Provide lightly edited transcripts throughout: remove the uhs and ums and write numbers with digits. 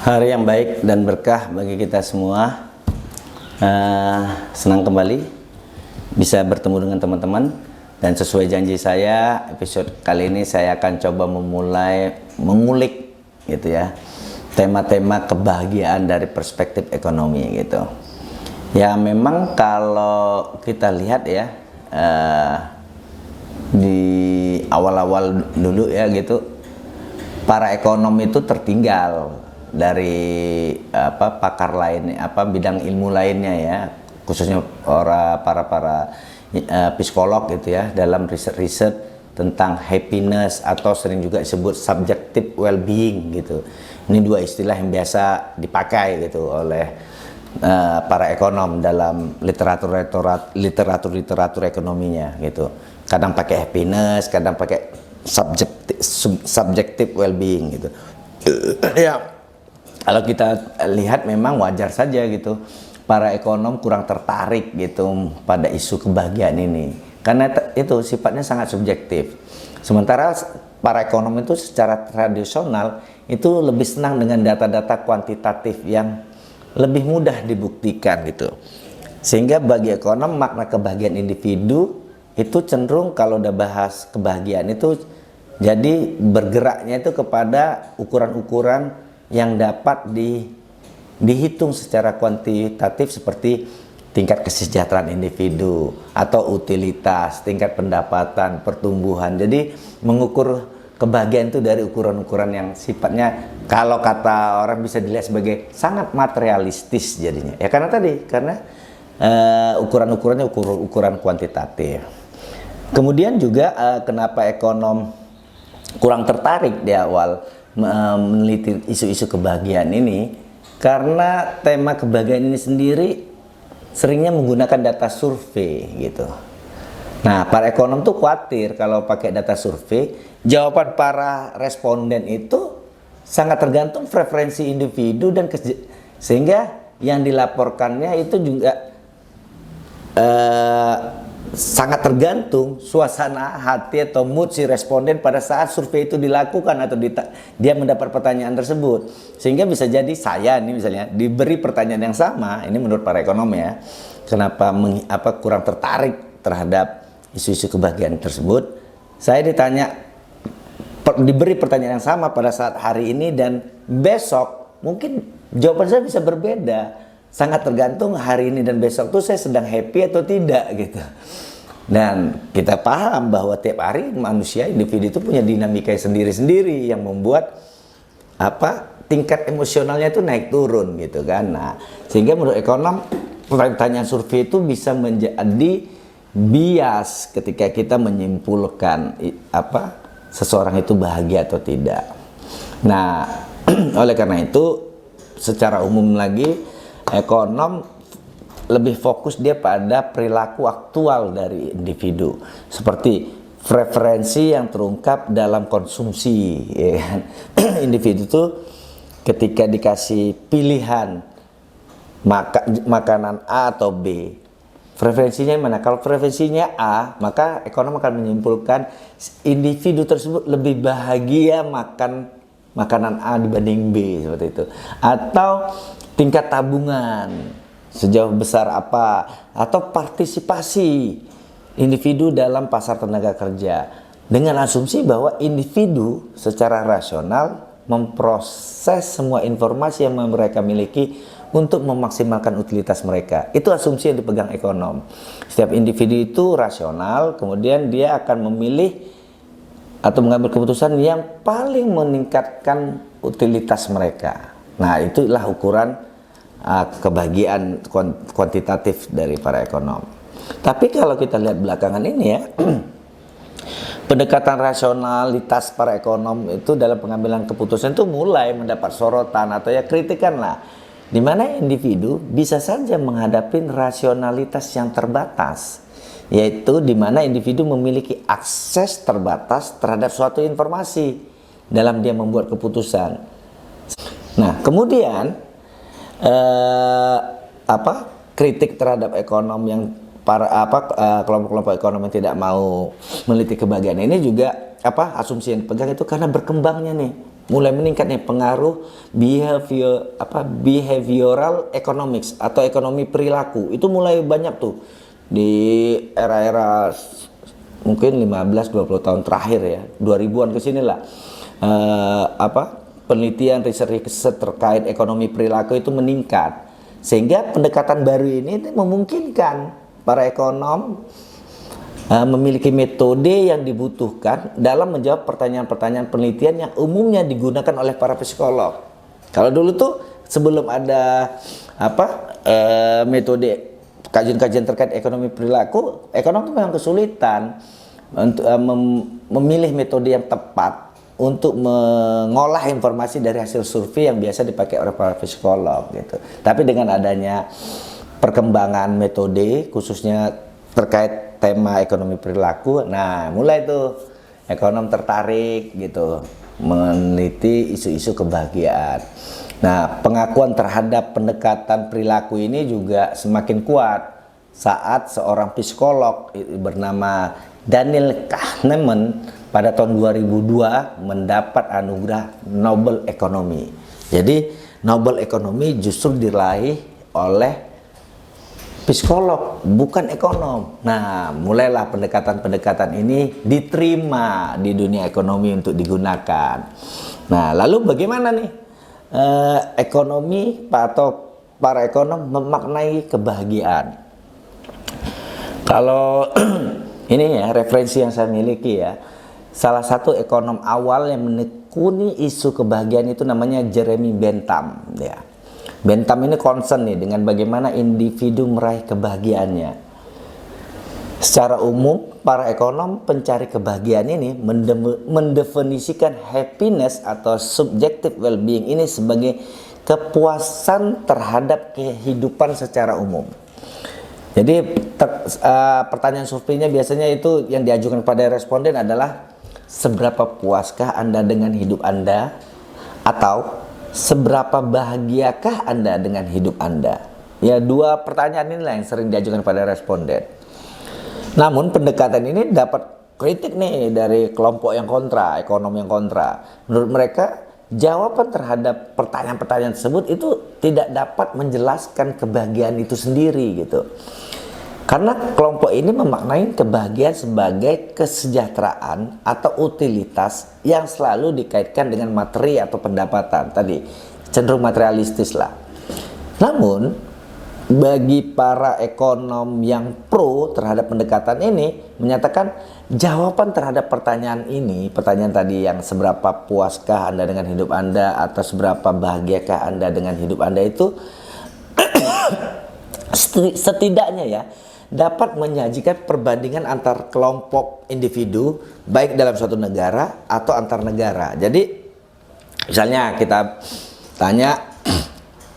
Hari yang baik dan berkah bagi kita semua. Senang kembali bisa bertemu dengan teman-teman, dan sesuai janji saya, episode kali ini saya akan coba mengulik gitu ya, tema-tema kebahagiaan dari perspektif ekonomi gitu. Ya memang kalau kita lihat ya, di awal-awal dulu ya gitu, para ekonom itu tertinggal dari pakar lainnya, bidang ilmu lainnya ya, khususnya para psikolog gitu ya, dalam riset tentang happiness atau sering juga disebut subjective well-being gitu. Ini dua istilah yang biasa dipakai gitu oleh para ekonom dalam literatur ekonominya gitu. Kadang pakai happiness, kadang pakai subjective well-being gitu. Ya, kalau kita lihat memang wajar saja gitu, para ekonom kurang tertarik gitu pada isu kebahagiaan ini, karena itu sifatnya sangat subjektif. Sementara para ekonom itu secara tradisional itu lebih senang dengan data-data kuantitatif yang lebih mudah dibuktikan gitu. Sehingga bagi ekonom makna kebahagiaan individu itu cenderung, kalau udah bahas kebahagiaan itu jadi bergeraknya itu kepada ukuran-ukuran yang dapat dihitung secara kuantitatif, seperti tingkat kesejahteraan individu atau utilitas, tingkat pendapatan, pertumbuhan. Jadi mengukur kebahagiaan itu dari ukuran-ukuran yang sifatnya, kalau kata orang, bisa dilihat sebagai sangat materialistis jadinya. Ya karena ukuran-ukurannya ukuran kuantitatif. Kemudian juga kenapa ekonom kurang tertarik di awal meneliti isu-isu kebahagiaan ini, karena tema kebahagiaan ini sendiri seringnya menggunakan data survei gitu. Nah, para ekonom tuh khawatir kalau pakai data survei, jawaban para responden itu sangat tergantung preferensi individu, dan sehingga yang dilaporkannya itu juga sangat tergantung suasana hati atau mood si responden pada saat survei itu dilakukan atau dia mendapat pertanyaan tersebut. Sehingga bisa jadi saya nih misalnya diberi pertanyaan yang sama, ini menurut para ekonom ya, kenapa kurang tertarik terhadap isu-isu kebahagiaan tersebut. Saya diberi pertanyaan yang sama pada saat hari ini, dan besok mungkin jawaban saya bisa berbeda. Sangat tergantung hari ini dan besok tuh saya sedang happy atau tidak gitu. Dan kita paham bahwa tiap hari manusia, individu itu punya dinamika sendiri-sendiri yang membuat tingkat emosionalnya itu naik turun gitu kan. Nah, sehingga menurut ekonom pertanyaan survei itu bisa menjadi bias ketika kita menyimpulkan seseorang itu bahagia atau tidak. Nah, oleh karena itu secara umum lagi, ekonom lebih fokus dia pada perilaku aktual dari individu, seperti preferensi yang terungkap dalam konsumsi ya kan? Individu itu ketika dikasih pilihan makanan A atau B, preferensinya mana? Kalau preferensinya A, maka ekonom akan menyimpulkan individu tersebut lebih bahagia makan makanan A dibanding B, seperti itu. Atau tingkat tabungan sejauh besar apa, atau partisipasi individu dalam pasar tenaga kerja, dengan asumsi bahwa individu secara rasional memproses semua informasi yang mereka miliki untuk memaksimalkan utilitas mereka. Itu asumsi yang dipegang ekonom. Setiap individu itu rasional, kemudian dia akan memilih atau mengambil keputusan yang paling meningkatkan utilitas mereka. Nah, itulah ukuran kebahagiaan kuantitatif dari para ekonom. Tapi kalau kita lihat belakangan ini ya, pendekatan rasionalitas para ekonom itu dalam pengambilan keputusan itu mulai mendapat sorotan atau ya kritikan lah, di mana individu bisa saja menghadapi rasionalitas yang terbatas, yaitu di mana individu memiliki akses terbatas terhadap suatu informasi dalam dia membuat keputusan. Nah, kemudian kritik terhadap ekonom yang kelompok-kelompok ekonom yang tidak mau meneliti kebahagiaan ini juga asumsi yang dipegang itu karena berkembangnya nih mulai meningkat nih pengaruh behavioral economics atau ekonomi perilaku. Itu mulai banyak tuh di era-era mungkin 15-20 tahun terakhir ya, 2000-an ke sini lah. Penelitian riset terkait ekonomi perilaku itu meningkat. Sehingga pendekatan baru ini memungkinkan para ekonom memiliki metode yang dibutuhkan dalam menjawab pertanyaan-pertanyaan penelitian yang umumnya digunakan oleh para psikolog. Kalau dulu tuh sebelum ada metode kajian-kajian terkait ekonomi perilaku, ekonom itu memang kesulitan untuk memilih metode yang tepat untuk mengolah informasi dari hasil survei yang biasa dipakai oleh para psikolog gitu. Tapi dengan adanya perkembangan metode khususnya terkait tema ekonomi perilaku, nah mulai tuh ekonom tertarik gitu meneliti isu-isu kebahagiaan. Nah, pengakuan terhadap pendekatan perilaku ini juga semakin kuat saat seorang psikolog bernama Daniel Kahneman pada tahun 2002 mendapat anugerah Nobel Ekonomi. Jadi Nobel Ekonomi justru diraih oleh psikolog, bukan ekonom. Nah, mulailah pendekatan-pendekatan ini diterima di dunia ekonomi untuk digunakan. Nah, lalu bagaimana nih ekonomi atau para ekonom memaknai kebahagiaan? Kalau ini ya referensi yang saya miliki ya, salah satu ekonom awal yang menekuni isu kebahagiaan itu namanya Jeremy Bentham ya. Bentham ini concern nih dengan bagaimana individu meraih kebahagiaannya. Secara umum, para ekonom pencari kebahagiaan ini mendefinisikan happiness atau subjective well-being ini sebagai kepuasan terhadap kehidupan secara umum. Jadi pertanyaan surveinya biasanya itu yang diajukan pada responden adalah seberapa puaskah Anda dengan hidup Anda, atau seberapa bahagiakah Anda dengan hidup Anda? Ya, dua pertanyaan inilah yang sering diajukan pada responden. Namun pendekatan ini dapat kritik nih dari kelompok yang kontra, ekonom yang kontra. Menurut mereka, jawaban terhadap pertanyaan-pertanyaan tersebut itu tidak dapat menjelaskan kebahagiaan itu sendiri gitu. Karena kelompok ini memaknai kebahagiaan sebagai kesejahteraan atau utilitas yang selalu dikaitkan dengan materi atau pendapatan. Tadi cenderung materialistis lah. Namun bagi para ekonom yang pro terhadap pendekatan ini menyatakan jawaban terhadap pertanyaan ini, pertanyaan tadi yang seberapa puaskah Anda dengan hidup Anda atau seberapa bahagiakah Anda dengan hidup Anda itu setidaknya ya dapat menyajikan perbandingan antar kelompok individu baik dalam suatu negara atau antar negara. Jadi misalnya kita tanya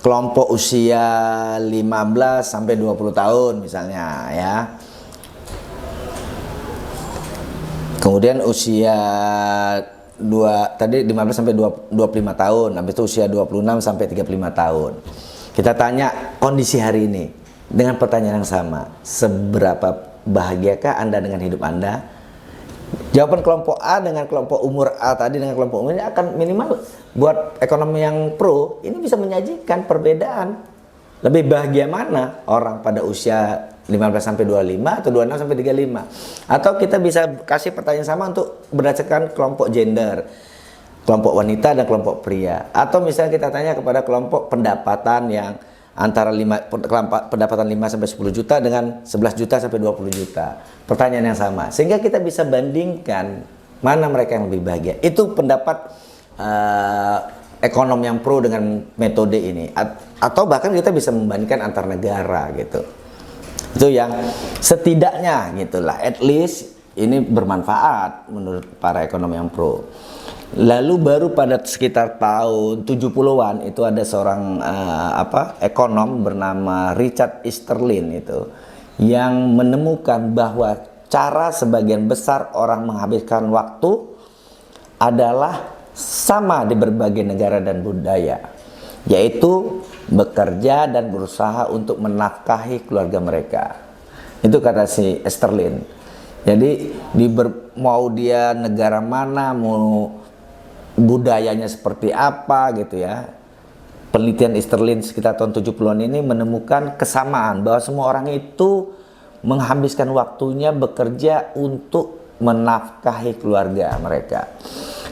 kelompok usia 15 sampai 20 tahun misalnya ya. Kemudian usia 15 sampai 25 tahun, habis itu usia 26 sampai 35 tahun. Kita tanya kondisi hari ini dengan pertanyaan yang sama, seberapa bahagiakah Anda dengan hidup Anda? Jawaban kelompok A dengan kelompok umur A tadi dengan kelompok umur ini akan minimal buat ekonomi yang pro ini bisa menyajikan perbedaan. Lebih bahagia mana orang pada usia 15 sampai 25 atau 26 sampai 35? Atau kita bisa kasih pertanyaan sama untuk berdasarkan kelompok gender, kelompok wanita dan kelompok pria. Atau misalnya kita tanya kepada kelompok pendapatan yang antara pendapatan 5 sampai 10 juta dengan 11 juta sampai 20 juta. Pertanyaan yang sama. Sehingga kita bisa bandingkan mana mereka yang lebih bahagia. Itu pendapat ekonom yang pro dengan metode ini. Atau bahkan kita bisa membandingkan antar negara gitu. Itu yang setidaknya gitulah. At least ini bermanfaat menurut para ekonom yang pro. Lalu baru pada sekitar tahun 70-an itu ada seorang ekonom bernama Richard Easterlin itu yang menemukan bahwa cara sebagian besar orang menghabiskan waktu adalah sama di berbagai negara dan budaya, yaitu bekerja dan berusaha untuk menafkahi keluarga mereka. Itu kata si Easterlin. Jadi mau dia negara mana, mau budayanya seperti apa gitu ya. Penelitian Easterlin sekitar tahun 70-an ini menemukan kesamaan bahwa semua orang itu menghabiskan waktunya bekerja untuk menafkahi keluarga mereka.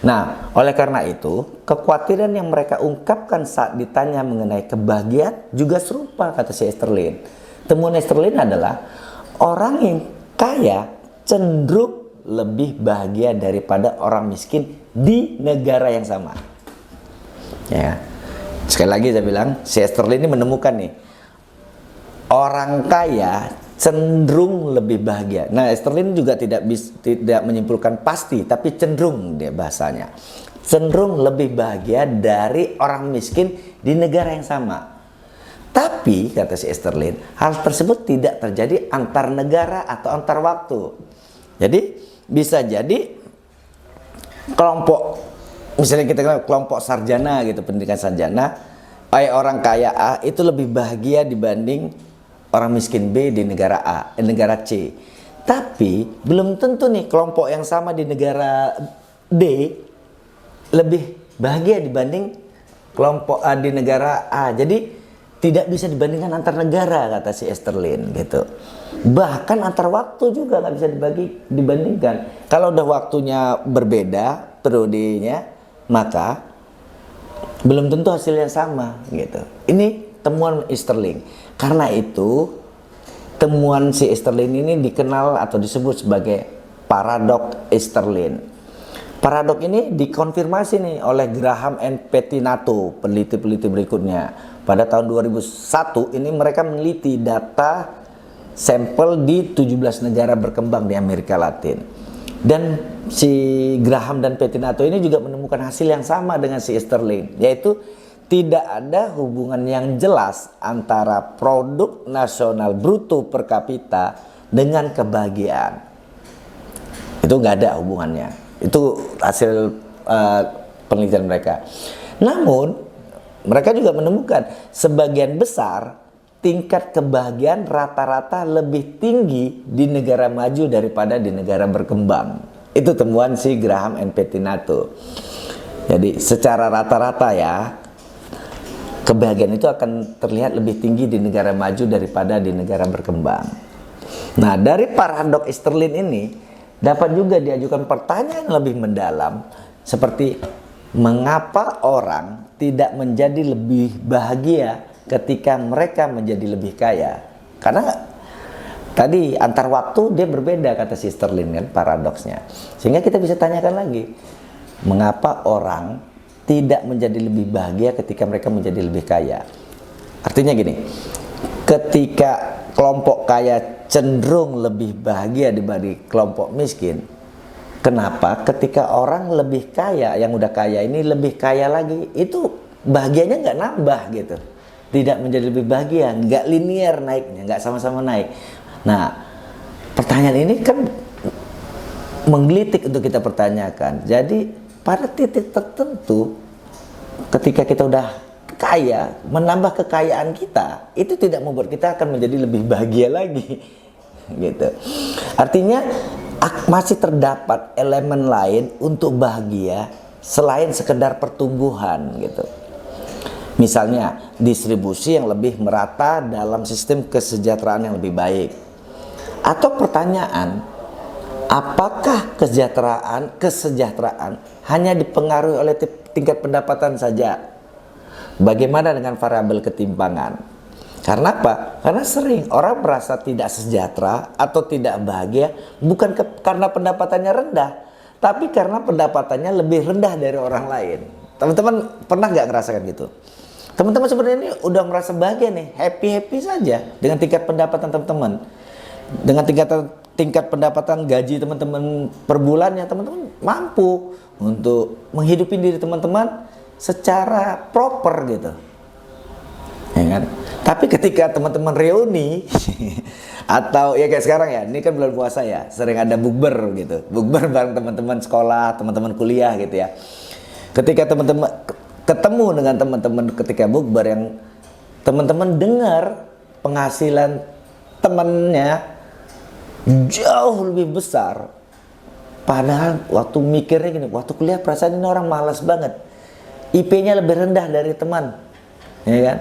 Nah, oleh karena itu, kekhawatiran yang mereka ungkapkan saat ditanya mengenai kebahagiaan juga serupa, kata si Easterlin. Temuan Easterlin adalah orang yang kaya cenderung lebih bahagia daripada orang miskin di negara yang sama. Ya. Sekali lagi saya bilang, si Easterlin ini menemukan nih, orang kaya cenderung lebih bahagia. Nah, Easterlin juga tidak menyimpulkan pasti, tapi cenderung dia bahasanya. Cenderung lebih bahagia dari orang miskin di negara yang sama. Tapi, kata si Easterlin, hal tersebut tidak terjadi antar negara atau antar waktu. Jadi, bisa jadi kelompok, misalnya kita kenal kelompok sarjana gitu, pendidikan sarjana, orang kaya A itu lebih bahagia dibanding orang miskin B di negara A, negara C. Tapi belum tentu nih kelompok yang sama di negara D lebih bahagia dibanding kelompok A di negara A. Jadi tidak bisa dibandingkan antar negara, kata si Easterlin gitu. Bahkan antar waktu juga nggak bisa dibandingkan. Kalau udah waktunya berbeda periodenya, maka belum tentu hasilnya sama gitu. Ini temuan Easterlin. Karena itu temuan si Easterlin ini dikenal atau disebut sebagai paradok Easterlin. Paradok ini dikonfirmasi nih oleh Graham and Pettinato, peneliti-peneliti berikutnya. Pada tahun 2001 ini mereka meneliti data sampel di 17 negara berkembang di Amerika Latin. Dan si Graham dan Pettinato ini juga menemukan hasil yang sama dengan si Easterlin, yaitu tidak ada hubungan yang jelas antara produk nasional bruto per kapita dengan kebahagiaan. Itu nggak ada hubungannya. Itu hasil penelitian mereka. Namun mereka juga menemukan sebagian besar tingkat kebahagiaan rata-rata lebih tinggi di negara maju daripada di negara berkembang. Itu temuan si Graham and Pettinato. Jadi secara rata-rata ya, kebahagiaan itu akan terlihat lebih tinggi di negara maju daripada di negara berkembang. Nah, dari paradok Easterlin ini dapat juga diajukan pertanyaan lebih mendalam seperti mengapa orang tidak menjadi lebih bahagia ketika mereka menjadi lebih kaya? Karena tadi antar waktu dia berbeda, kata si Easterlin kan, paradoksnya. Sehingga kita bisa tanyakan lagi, mengapa orang tidak menjadi lebih bahagia ketika mereka menjadi lebih kaya? Artinya gini, ketika kelompok kaya cenderung lebih bahagia dibanding kelompok miskin, kenapa ketika orang lebih kaya, yang udah kaya ini lebih kaya lagi, itu bahagianya nggak nambah gitu, tidak menjadi lebih bahagia, nggak linear naiknya, nggak sama-sama naik. Nah, pertanyaan ini kan menggelitik untuk kita pertanyakan. Jadi pada titik tertentu, ketika kita udah kaya, menambah kekayaan kita, itu tidak membuat kita akan menjadi lebih bahagia lagi, gitu. Artinya masih terdapat elemen lain untuk bahagia selain sekedar pertumbuhan, gitu. Misalnya distribusi yang lebih merata dalam sistem kesejahteraan yang lebih baik. Atau pertanyaan, apakah kesejahteraan hanya dipengaruhi oleh tingkat pendapatan saja? Bagaimana dengan variabel ketimpangan? Karena apa? Karena sering orang merasa tidak sejahtera atau tidak bahagia bukan karena pendapatannya rendah, tapi karena pendapatannya lebih rendah dari orang lain. Teman-teman pernah nggak ngerasakan gitu? Teman-teman sebenarnya ini udah merasa bahagia nih, happy-happy saja dengan tingkat pendapatan teman-teman. Dengan tingkat pendapatan gaji teman-teman per bulannya, teman-teman mampu untuk menghidupi diri teman-teman secara proper gitu, ya kan? Tapi ketika teman-teman reuni atau ya kayak sekarang ya, ini kan bulan puasa ya, sering ada bukber gitu, bukber bareng teman-teman sekolah, teman-teman kuliah gitu ya. Ketika teman-teman ketemu dengan teman-teman ketika bukber, yang teman-teman dengar penghasilan temannya jauh lebih besar Padahal waktu mikirnya gini, waktu kuliah perasaan ini orang malas banget, IP-nya lebih rendah dari teman, ya kan?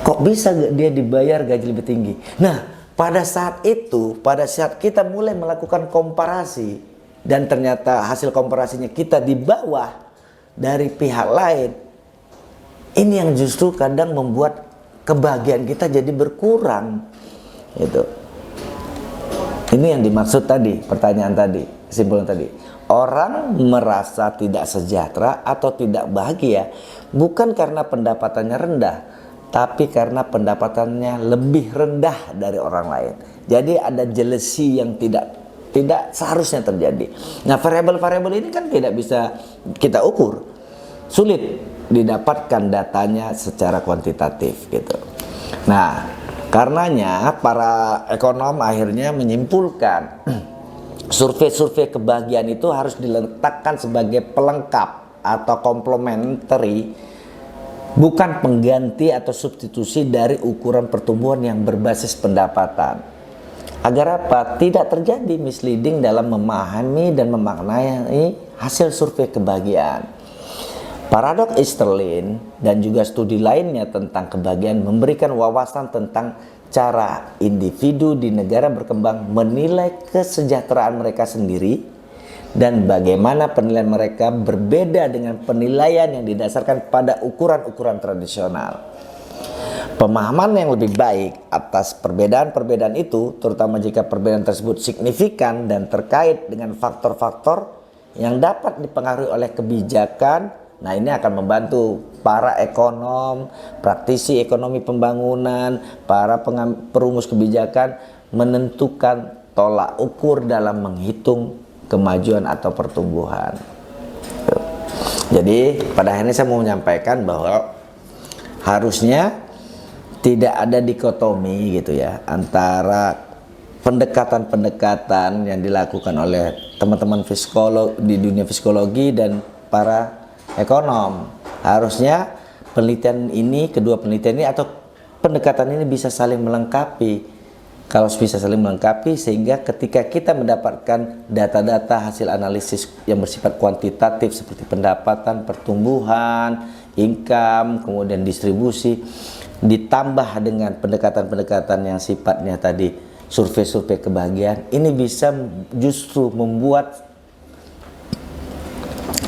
Kok bisa dia dibayar gaji lebih tinggi? Nah, pada saat itu, pada saat kita mulai melakukan komparasi dan ternyata hasil komparasinya kita di bawah dari pihak lain, ini yang justru kadang membuat kebahagiaan kita jadi berkurang, gitu. Ini yang dimaksud tadi, pertanyaan tadi, kesimpulan tadi. Orang merasa tidak sejahtera atau tidak bahagia bukan karena pendapatannya rendah, tapi karena pendapatannya lebih rendah dari orang lain. Jadi ada jealousy yang tidak seharusnya terjadi. Nah, variabel-variabel ini kan tidak bisa kita ukur. Sulit didapatkan datanya secara kuantitatif, gitu. Nah, karenanya para ekonom akhirnya menyimpulkan survei-survei kebahagiaan itu harus diletakkan sebagai pelengkap atau complementary, bukan pengganti atau substitusi dari ukuran pertumbuhan yang berbasis pendapatan. Agar apa? Tidak terjadi misleading dalam memahami dan memaknai hasil survei kebahagiaan. Paradoks Easterlin dan juga studi lainnya tentang kebahagiaan memberikan wawasan tentang cara individu di negara berkembang menilai kesejahteraan mereka sendiri dan bagaimana penilaian mereka berbeda dengan penilaian yang didasarkan pada ukuran-ukuran tradisional. Pemahaman yang lebih baik atas perbedaan-perbedaan itu, terutama jika perbedaan tersebut signifikan dan terkait dengan faktor-faktor yang dapat dipengaruhi oleh kebijakan. Nah, ini akan membantu para ekonom, praktisi ekonomi pembangunan, para perumus kebijakan menentukan tolak ukur dalam menghitung kemajuan atau pertumbuhan. Jadi, pada akhirnya saya mau menyampaikan bahwa harusnya tidak ada dikotomi gitu ya antara pendekatan-pendekatan yang dilakukan oleh teman-teman psikolog di dunia psikologi dan para ekonom. Harusnya penelitian ini, kedua penelitian ini atau pendekatan ini bisa saling melengkapi. Kalau bisa saling melengkapi sehingga ketika kita mendapatkan data-data hasil analisis yang bersifat kuantitatif seperti pendapatan, pertumbuhan, income, kemudian distribusi, ditambah dengan pendekatan-pendekatan yang sifatnya tadi survei-survei kebahagiaan, ini bisa justru membuat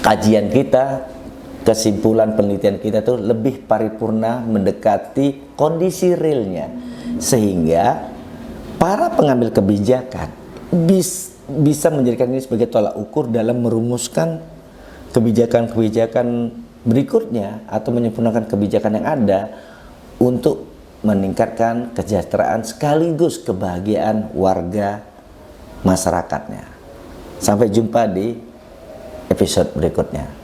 kajian kita, kesimpulan penelitian kita tuh lebih paripurna mendekati kondisi realnya, sehingga para pengambil kebijakan bisa menjadikan ini sebagai tolak ukur dalam merumuskan kebijakan-kebijakan berikutnya atau menyempurnakan kebijakan yang ada untuk meningkatkan kesejahteraan sekaligus kebahagiaan warga masyarakatnya. Sampai jumpa di episode berikutnya.